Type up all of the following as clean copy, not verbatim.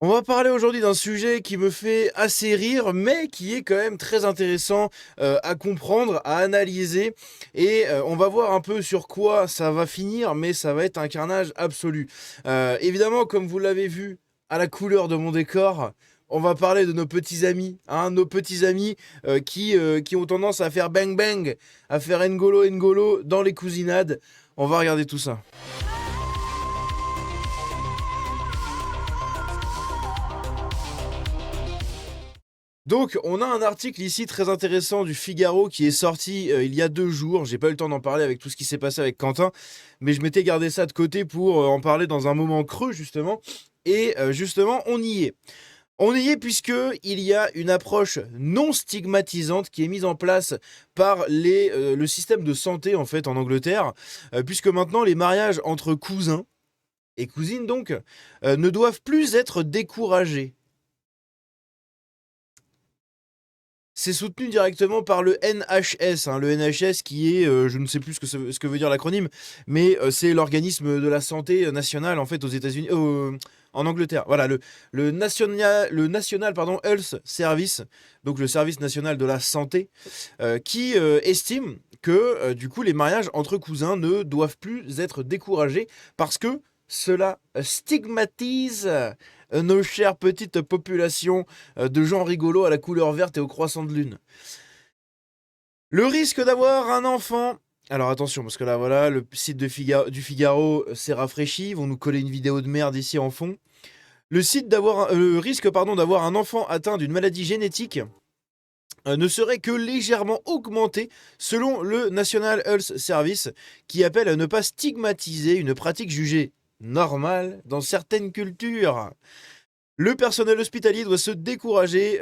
On va parler aujourd'hui d'un sujet qui me fait assez rire, mais qui est quand même très intéressant à comprendre, à analyser. Et on va voir un peu sur quoi ça va finir, mais ça va être un carnage absolu. Évidemment, comme vous l'avez vu à la couleur de mon décor, on va parler de nos petits amis, hein, nos petits amis qui ont tendance à faire bang bang, à faire N'Golo N'Golo dans les cousinades. On va regarder tout ça. Donc, on a un article ici très intéressant du Figaro qui est sorti il y a 2 jours. J'ai pas eu le temps d'en parler avec tout ce qui s'est passé avec Quentin, mais je m'étais gardé ça de côté pour en parler dans un moment creux, justement. Et justement, on y est. On y est puisque il y a une approche non stigmatisante qui est mise en place par le système de santé en fait en Angleterre, puisque maintenant les mariages entre cousins et cousines donc ne doivent plus être découragés. C'est soutenu directement par le NHS, hein, le NHS qui est, je ne sais plus ce que veut dire l'acronyme, mais c'est l'organisme de la santé nationale en fait aux États-Unis, en Angleterre. Voilà, le National pardon, Health Service, donc le service national de la santé, qui estime que du coup les mariages entre cousins ne doivent plus être découragés parce que cela stigmatise nos chères petites populations de gens rigolos à la couleur verte et au croissant de lune. Le risque d'avoir un enfant. Alors attention, parce que là, voilà, le site du Figaro s'est rafraîchi. Ils vont nous coller une vidéo de merde ici en fond. Le risque pardon, d'avoir un enfant atteint d'une maladie génétique ne serait que légèrement augmenté selon le National Health Service, qui appelle à ne pas stigmatiser une pratique jugée normale dans certaines cultures. Le personnel hospitalier doit se décourager,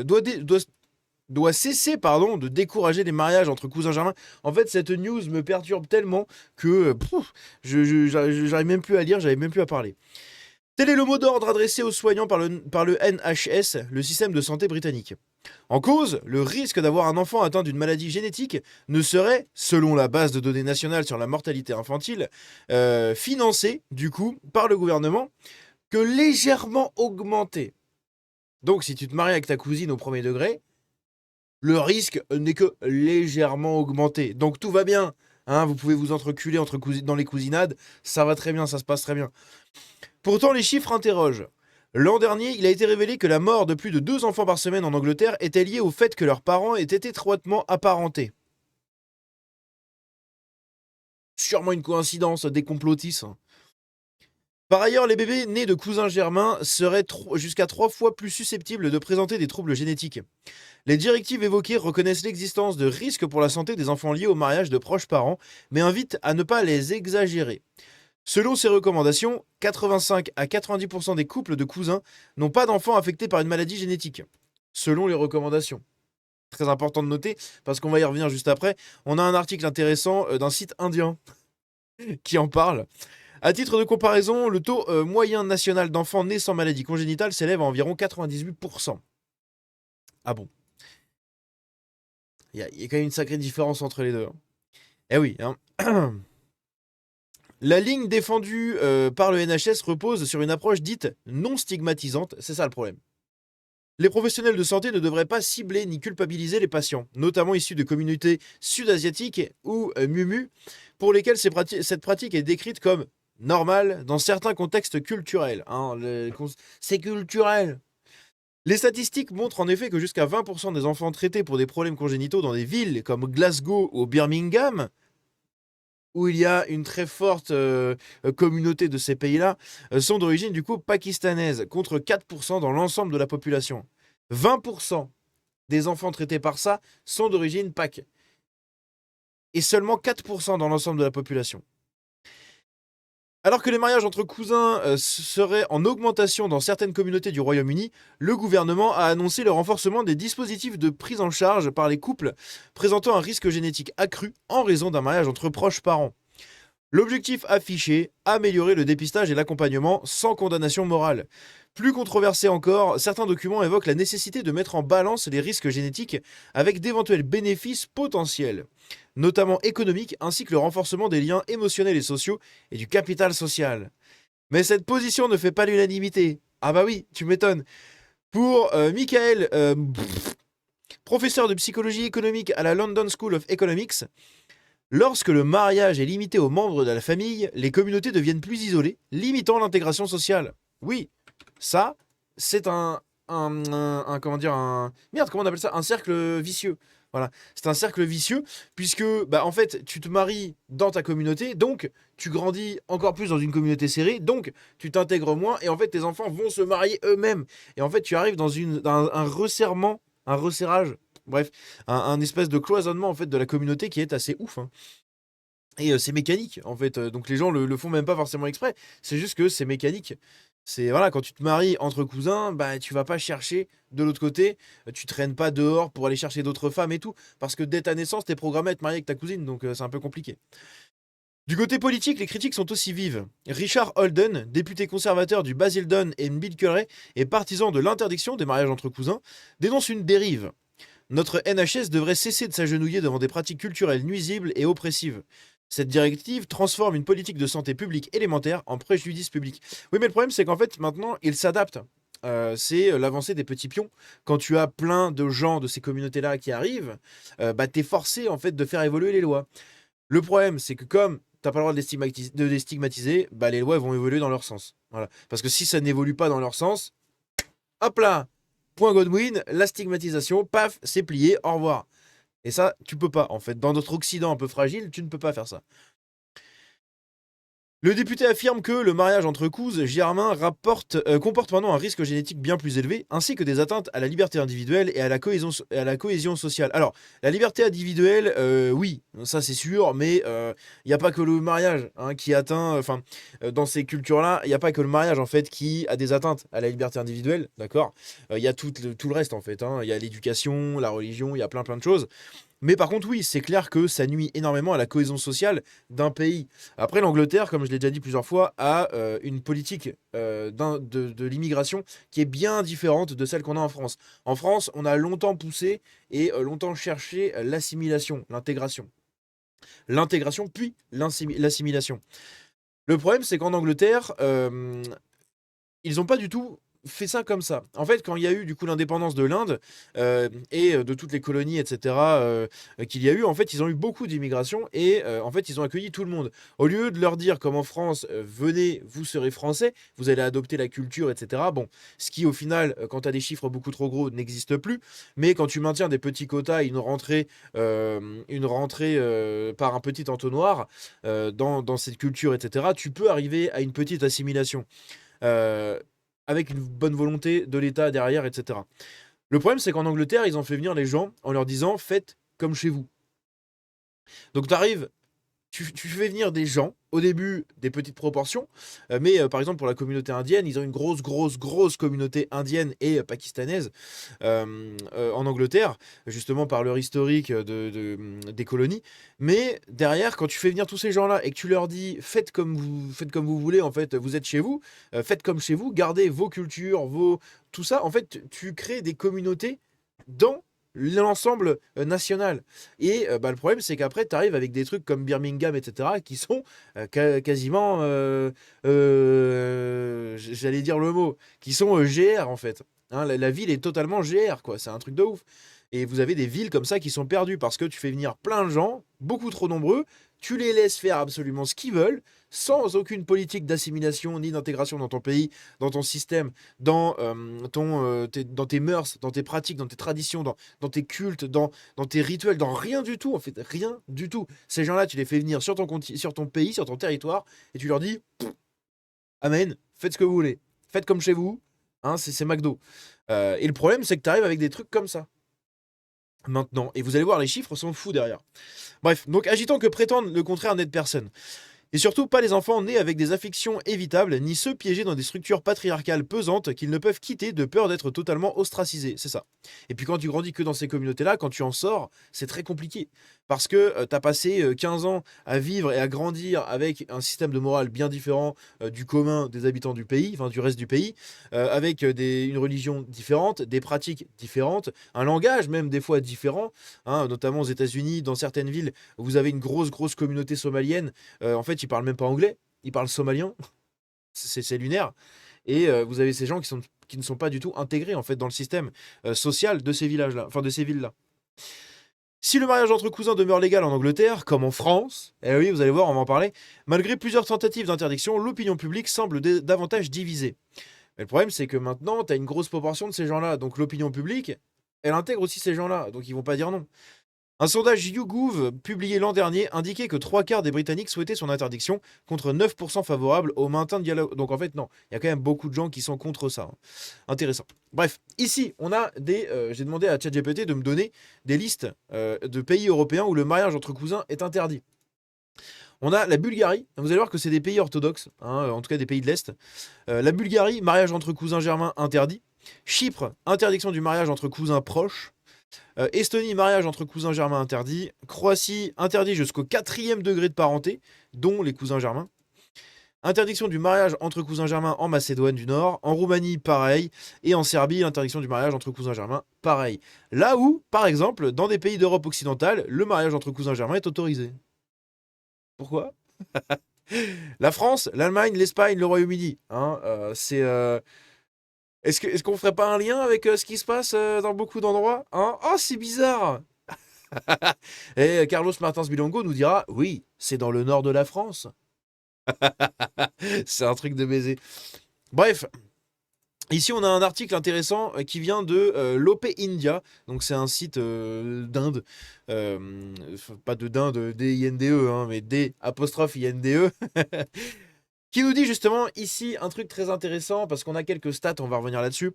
doit cesser pardon, de décourager les mariages entre cousins germains. En fait, cette news me perturbe tellement que j'arrive même plus à lire, j'arrive même plus à parler. Tel est le mot d'ordre adressé aux soignants par le NHS, le système de santé britannique. En cause, le risque d'avoir un enfant atteint d'une maladie génétique ne serait, selon la base de données nationale sur la mortalité infantile, financé, du coup, par le gouvernement, que légèrement augmenté. Donc, si tu te maries avec ta cousine au premier degré, le risque n'est que légèrement augmenté. Donc, tout va bien. Hein, vous pouvez vous entreculer dans les cousinades. Ça va très bien, ça se passe très bien. Pourtant, les chiffres interrogent. L'an dernier, il a été révélé que la mort de plus de 2 enfants par semaine en Angleterre était liée au fait que leurs parents étaient étroitement apparentés. Sûrement une coïncidence des complotistes. Par ailleurs, les bébés nés de cousins germains seraient jusqu'à 3 fois plus susceptibles de présenter des troubles génétiques. Les directives évoquées reconnaissent l'existence de risques pour la santé des enfants liés au mariage de proches parents, mais invitent à ne pas les exagérer. Selon ces recommandations, 85 à 90% des couples de cousins n'ont pas d'enfants affectés par une maladie génétique. Selon les recommandations. Très important de noter, parce qu'on va y revenir juste après, on a un article intéressant d'un site indien qui en parle. À titre de comparaison, le taux moyen national d'enfants nés sans maladie congénitale s'élève à environ 98%. Ah bon. Il y a quand même une sacrée différence entre les deux. Eh oui. Hein. La ligne défendue par le NHS repose sur une approche dite non stigmatisante, c'est ça le problème. Les professionnels de santé ne devraient pas cibler ni culpabiliser les patients, notamment issus de communautés sud-asiatiques ou mumu, pour lesquels cette pratique est décrite comme normale dans certains contextes culturels. Hein, c'est culturel. Les statistiques montrent en effet que jusqu'à 20% des enfants traités pour des problèmes congénitaux dans des villes comme Glasgow ou Birmingham, où il y a une très forte communauté de ces pays-là, sont d'origine du coup pakistanaise, contre 4% dans l'ensemble de la population. 20% des enfants traités par ça sont d'origine PAC. Et seulement 4% dans l'ensemble de la population. Alors que les mariages entre cousins seraient en augmentation dans certaines communautés du Royaume-Uni, le gouvernement a annoncé le renforcement des dispositifs de prise en charge par les couples présentant un risque génétique accru en raison d'un mariage entre proches parents. L'objectif affiché, améliorer le dépistage et l'accompagnement sans condamnation morale. Plus controversé encore, certains documents évoquent la nécessité de mettre en balance les risques génétiques avec d'éventuels bénéfices potentiels, notamment économiques, ainsi que le renforcement des liens émotionnels et sociaux et du capital social. Mais cette position ne fait pas l'unanimité. Ah bah oui, tu m'étonnes. Pour Michael, professeur de psychologie économique à la London School of Economics, lorsque le mariage est limité aux membres de la famille, les communautés deviennent plus isolées, limitant l'intégration sociale. Oui, ça, c'est comment dire, merde, comment on appelle ça? Un cercle vicieux. Voilà, c'est un cercle vicieux, puisque, bah, en fait, tu te maries dans ta communauté, donc tu grandis encore plus dans une communauté serrée, donc tu t'intègres moins, et en fait, tes enfants vont se marier eux-mêmes. Et en fait, tu arrives dans un resserrement, un resserrage, bref, un espèce de cloisonnement, en fait, de la communauté qui est assez ouf, hein. Et c'est mécanique, en fait, donc les gens le font même pas forcément exprès. C'est juste que c'est mécanique. C'est voilà, quand tu te maries entre cousins, bah, tu vas pas chercher de l'autre côté, tu traînes pas dehors pour aller chercher d'autres femmes et tout, parce que dès ta naissance, tu programmé à être marié avec ta cousine, donc c'est un peu compliqué. Du côté politique, les critiques sont aussi vives. Richard Holden, député conservateur du Basildon et Bilkerey et partisan de l'interdiction des mariages entre cousins, dénonce une dérive. Notre NHS devrait cesser de s'agenouiller devant des pratiques culturelles nuisibles et oppressives. Cette directive transforme une politique de santé publique élémentaire en préjudice public. Oui, mais le problème, c'est qu'en fait, maintenant, il s'adapte. C'est l'avancée des petits pions. Quand tu as plein de gens de ces communautés-là qui arrivent, bah, tu es forcé en fait, de faire évoluer les lois. Le problème, c'est que comme t'as pas le droit de les stigmatiser, bah, les lois vont évoluer dans leur sens. Voilà. Parce que si ça n'évolue pas dans leur sens, hop là, point Godwin, la stigmatisation, paf, c'est plié, au revoir. Et ça, tu peux pas, en fait. Dans notre Occident un peu fragile, tu ne peux pas faire ça. Le député affirme que le mariage entre cousins germains comporte un risque génétique bien plus élevé, ainsi que des atteintes à la liberté individuelle et à la cohésion sociale. Alors, la liberté individuelle, oui, ça c'est sûr, mais il n'y a pas que le mariage hein, qui atteint, enfin, dans ces cultures-là, il n'y a pas que le mariage en fait qui a des atteintes à la liberté individuelle, d'accord. Il y a tout le reste en fait, hein. Il y a l'éducation, la religion, il y a plein de choses. Mais par contre, oui, c'est clair que ça nuit énormément à la cohésion sociale d'un pays. Après, l'Angleterre, comme je l'ai déjà dit plusieurs fois, a une politique de l'immigration qui est bien différente de celle qu'on a en France. En France, on a longtemps poussé et longtemps cherché l'assimilation, l'intégration. L'intégration, puis l'assimilation. Le problème, c'est qu'en Angleterre, ils n'ont pas du tout fait ça comme ça. En fait, quand il y a eu du coup l'indépendance de l'Inde et de toutes les colonies, etc., qu'il y a eu, en fait, ils ont eu beaucoup d'immigration et en fait, ils ont accueilli tout le monde. Au lieu de leur dire comme en France, venez, vous serez français, vous allez adopter la culture, etc. Bon, ce qui au final, quand tu as des chiffres beaucoup trop gros, n'existe plus. Mais quand tu maintiens des petits quotas, une rentrée par un petit entonnoir dans cette culture, etc., tu peux arriver à une petite assimilation. Euh, avec une bonne volonté de l'État derrière, etc. Le problème, c'est qu'en Angleterre, ils ont fait venir les gens en leur disant faites comme chez vous. Donc, tu arrives, tu fais venir des gens, au début des petites proportions, mais par exemple pour la communauté indienne, ils ont une grosse communauté indienne et pakistanaise en Angleterre, justement par leur historique des colonies. Mais derrière, quand tu fais venir tous ces gens-là et que tu leur dis faites comme vous voulez, en fait, vous êtes chez vous, faites comme chez vous, gardez vos cultures, tout ça, en fait, tu crées des communautés dans l'ensemble national. Et bah, le problème, c'est qu'après, tu arrives avec des trucs comme Birmingham, etc., qui sont quasiment, j'allais dire le mot, qui sont GR en fait. Hein, la ville est totalement GR, quoi. C'est un truc de ouf. Et vous avez des villes comme ça qui sont perdues parce que tu fais venir plein de gens, beaucoup trop nombreux, tu les laisses faire absolument ce qu'ils veulent, sans aucune politique d'assimilation ni d'intégration dans ton pays, dans ton système, dans tes mœurs, dans tes pratiques, dans tes traditions, dans tes cultes, dans tes rituels, dans rien du tout, en fait, rien du tout. Ces gens-là, tu les fais venir sur ton pays, sur ton territoire, et tu leur dis Amen, faites ce que vous voulez, faites comme chez vous, hein, c'est McDo. Et le problème, c'est que tu arrives avec des trucs comme ça. Maintenant, et vous allez voir, les chiffres sont fous derrière. Bref, donc agitant que prétendent le contraire n'aide personne. Et surtout, pas les enfants nés avec des affections évitables, ni ceux piégés dans des structures patriarcales pesantes qu'ils ne peuvent quitter de peur d'être totalement ostracisés. C'est ça. Et puis quand tu grandis que dans ces communautés-là, quand tu en sors, c'est très compliqué. Parce que tu as passé 15 ans à vivre et à grandir avec un système de morale bien différent du commun des habitants du pays, enfin du reste du pays, avec une religion différente, des pratiques différentes, un langage même des fois différent, hein, notamment aux États-Unis, dans certaines villes, où vous avez une grosse communauté somalienne. En fait, ils parlent même pas anglais, ils parlent somalien. C'est lunaire. Et vous avez ces gens qui ne sont pas du tout intégrés en fait dans le système social de ces villages-là, enfin de ces villes-là. Si le mariage entre cousins demeure légal en Angleterre, comme en France, eh oui, vous allez voir, on va en parler, malgré plusieurs tentatives d'interdiction, l'opinion publique semble davantage divisée. Mais le problème, c'est que maintenant, tu as une grosse proportion de ces gens-là. Donc l'opinion publique, elle intègre aussi ces gens-là. Donc ils vont pas dire non. Un sondage YouGov publié l'an dernier indiquait que 3 quarts des Britanniques souhaitaient son interdiction, contre 9% favorables au maintien de dialogue. Donc en fait, non, il y a quand même beaucoup de gens qui sont contre ça. Hein. Intéressant. Bref, ici, on a des. J'ai demandé à ChatGPT de me donner des listes de pays européens où le mariage entre cousins est interdit. On a la Bulgarie, vous allez voir que c'est des pays orthodoxes, hein, en tout cas des pays de l'Est. La Bulgarie, mariage entre cousins germains interdit. Chypre, interdiction du mariage entre cousins proches. Estonie, mariage entre cousins germains interdit. Croatie, interdit jusqu'au 4e degré de parenté, dont les cousins germains. Interdiction du mariage entre cousins germains en Macédoine du Nord. En Roumanie, pareil. Et en Serbie, interdiction du mariage entre cousins germains, pareil. Là où, par exemple, dans des pays d'Europe occidentale, le mariage entre cousins germains est autorisé. Pourquoi? La France, l'Allemagne, l'Espagne, le Royaume-Uni. Hein, Est-ce qu'on ferait pas un lien avec ce qui se passe dans beaucoup d'endroits, hein? Oh, c'est bizarre. Et Carlos Martins Bilongo nous dira, oui, c'est dans le nord de la France. C'est un truc de baiser. Bref, ici on a un article intéressant qui vient de l'OP India. Donc c'est un site d'Inde. Pas de d'Inde, D-I-N-D-E, hein, mais D'-I-N-D-E. Qui nous dit justement ici un truc très intéressant, parce qu'on a quelques stats, on va revenir là-dessus.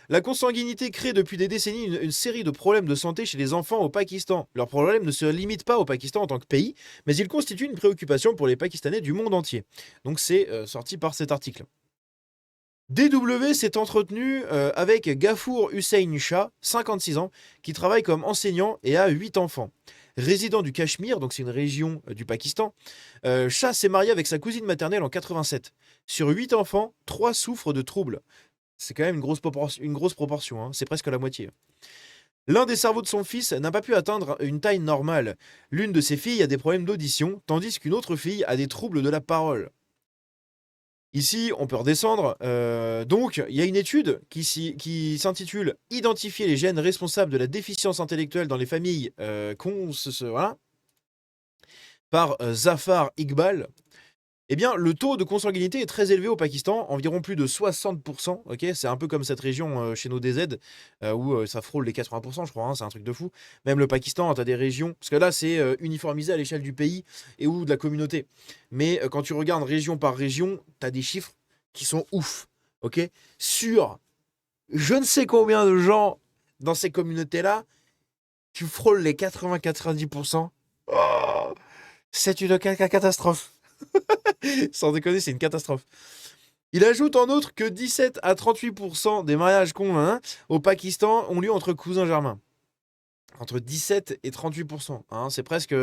La consanguinité crée depuis des décennies une série de problèmes de santé chez les enfants au Pakistan. Leurs problèmes ne se limitent pas au Pakistan en tant que pays, mais ils constituent une préoccupation pour les Pakistanais du monde entier. Donc c'est sorti par cet article. DW s'est entretenu avec Ghafour Hussein Shah, 56 ans, qui travaille comme enseignant et a 8 enfants. Résident du Cachemire, donc c'est une région du Pakistan, Shah s'est marié avec sa cousine maternelle en 87. Sur 8 enfants, 3 souffrent de troubles. C'est quand même une grosse proportion, hein, c'est presque la moitié. L'un des cerveaux de son fils n'a pas pu atteindre une taille normale. L'une de ses filles a des problèmes d'audition, tandis qu'une autre fille a des troubles de la parole. Ici, on peut redescendre. Donc, il y a une étude qui s'intitule Identifier les gènes responsables de la déficience intellectuelle dans les familles voilà, par Zafar Iqbal. Eh bien, le taux de consanguinité est très élevé au Pakistan, environ plus de 60%. Ok, c'est un peu comme cette région chez nos DZ, où ça frôle les 80%, je crois, hein, c'est un truc de fou. Même le Pakistan, tu as des régions, parce que là, c'est uniformisé à l'échelle du pays et ou de la communauté. Mais quand tu regardes région par région, tu as des chiffres qui sont ouf. Ok, sur je ne sais combien de gens dans ces communautés-là, tu frôles les 80-90%. Oh, c'est une catastrophe. Sans déconner, c'est une catastrophe. Il ajoute en outre que 17 à 38% des mariages conjoints au Pakistan ont lieu entre cousins germains. Entre 17 et 38%. Hein, c'est presque.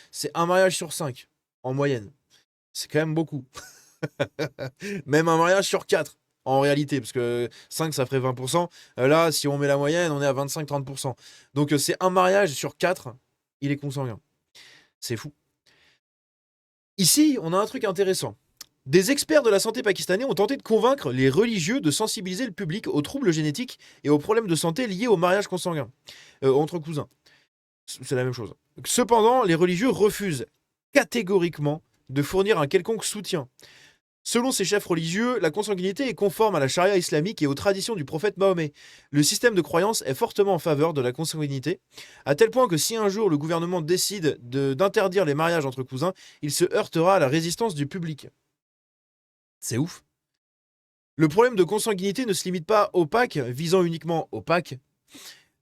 C'est un mariage sur 5 en moyenne. C'est quand même beaucoup. Même un mariage sur 4 en réalité, parce que 5 ça ferait 20%. Là, si on met la moyenne, on est à 25-30%. Donc c'est un mariage sur 4, il est consanguin. C'est fou. Ici, on a un truc intéressant. Des experts de la santé pakistanais ont tenté de convaincre les religieux de sensibiliser le public aux troubles génétiques et aux problèmes de santé liés au mariage consanguin entre cousins. C'est la même chose. Cependant, les religieux refusent catégoriquement de fournir un quelconque soutien. Selon ces chefs religieux, la consanguinité est conforme à la charia islamique et aux traditions du prophète Mahomet. Le système de croyance est fortement en faveur de la consanguinité, à tel point que si un jour le gouvernement décide d'interdire les mariages entre cousins, il se heurtera à la résistance du public. C'est ouf. Le problème de consanguinité ne se limite pas aux Pâques, visant uniquement aux Pâques.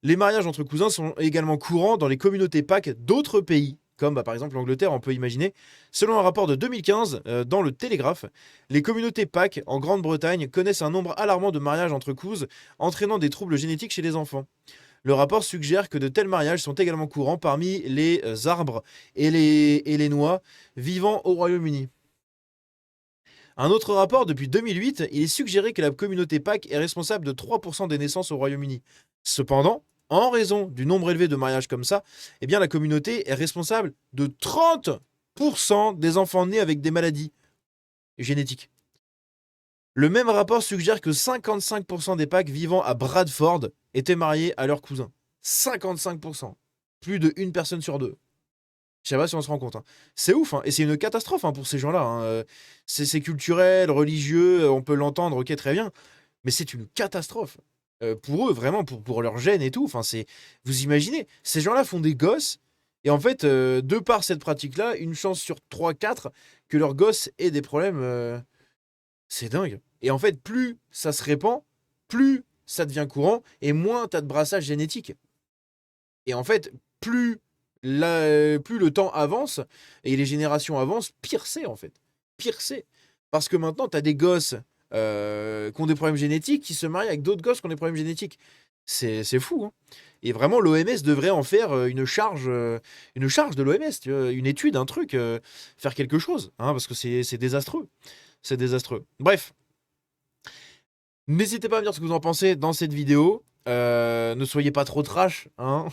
Les mariages entre cousins sont également courants dans les communautés Pâques d'autres pays, comme par exemple l'Angleterre, on peut imaginer. Selon un rapport de 2015 dans le Télégraphe, les communautés Pâques en Grande-Bretagne connaissent un nombre alarmant de mariages entre cousins, entraînant des troubles génétiques chez les enfants. Le rapport suggère que de tels mariages sont également courants parmi les arbres et les noix vivant au Royaume-Uni. Un autre rapport, depuis 2008, il est suggéré que la communauté Pâques est responsable de 3% des naissances au Royaume-Uni. Cependant, en raison du nombre élevé de mariages comme ça, eh bien la communauté est responsable de 30% des enfants nés avec des maladies génétiques. Le même rapport suggère que 55% des Pâques vivant à Bradford étaient mariés à leur cousin. 55%. Plus de une personne sur deux. Je sais pas si on se rend compte, hein. C'est ouf, hein. Et c'est une catastrophe, hein, pour ces gens-là, hein. C'est culturel, religieux, on peut l'entendre, ok, très bien. Mais c'est une catastrophe. Pour eux, vraiment, pour leur gène et tout. Enfin, c'est. Vous imaginez, ces gens-là font des gosses, et en fait, de par cette pratique-là, une chance sur trois quatre que leur gosse ait des problèmes. C'est dingue. Et en fait, plus ça se répand, plus ça devient courant, et moins t'as de brassage génétique. Et en fait, plus le temps avance et les générations avancent, pire c'est en fait. Pire c'est. Parce que maintenant, tu as des gosses qui ont des problèmes génétiques qui se marient avec d'autres gosses qui ont des problèmes génétiques. C'est fou, hein. Et vraiment, l'OMS devrait en faire une charge de l'OMS, une étude, un truc, faire quelque chose, hein, parce que c'est désastreux. C'est désastreux. Bref, n'hésitez pas à me dire ce que vous en pensez dans cette vidéo. Ne soyez pas trop trash, hein.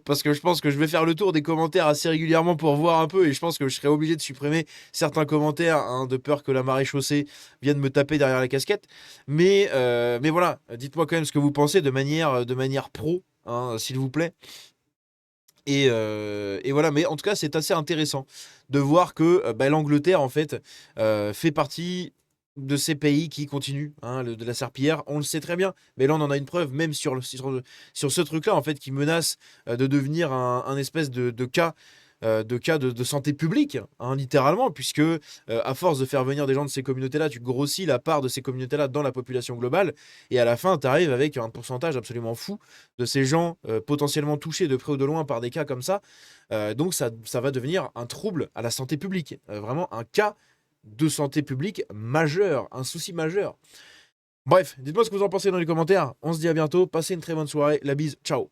Parce que je pense que je vais faire le tour des commentaires assez régulièrement pour voir un peu, et je pense que je serai obligé de supprimer certains commentaires, hein, de peur que la marée chaussée vienne me taper derrière la casquette. Mais voilà, dites-moi quand même ce que vous pensez de manière pro, hein, s'il vous plaît. Et voilà, mais en tout cas, c'est assez intéressant de voir que bah, l'Angleterre, en fait, fait partie de ces pays qui continuent, hein, de la serpillière. On le sait très bien, mais là, on en a une preuve, même sur ce truc-là, en fait, qui menace de devenir un espèce de cas de santé publique, hein, littéralement, puisque à force de faire venir des gens de ces communautés-là, tu grossis la part de ces communautés-là dans la population globale, et à la fin, tu arrives avec un pourcentage absolument fou de ces gens potentiellement touchés de près ou de loin par des cas comme ça. Donc ça va devenir un trouble à la santé publique, vraiment un cas de santé publique majeur, un souci majeur. Bref, dites-moi ce que vous en pensez dans les commentaires. On se dit à bientôt, passez une très bonne soirée, la bise, ciao.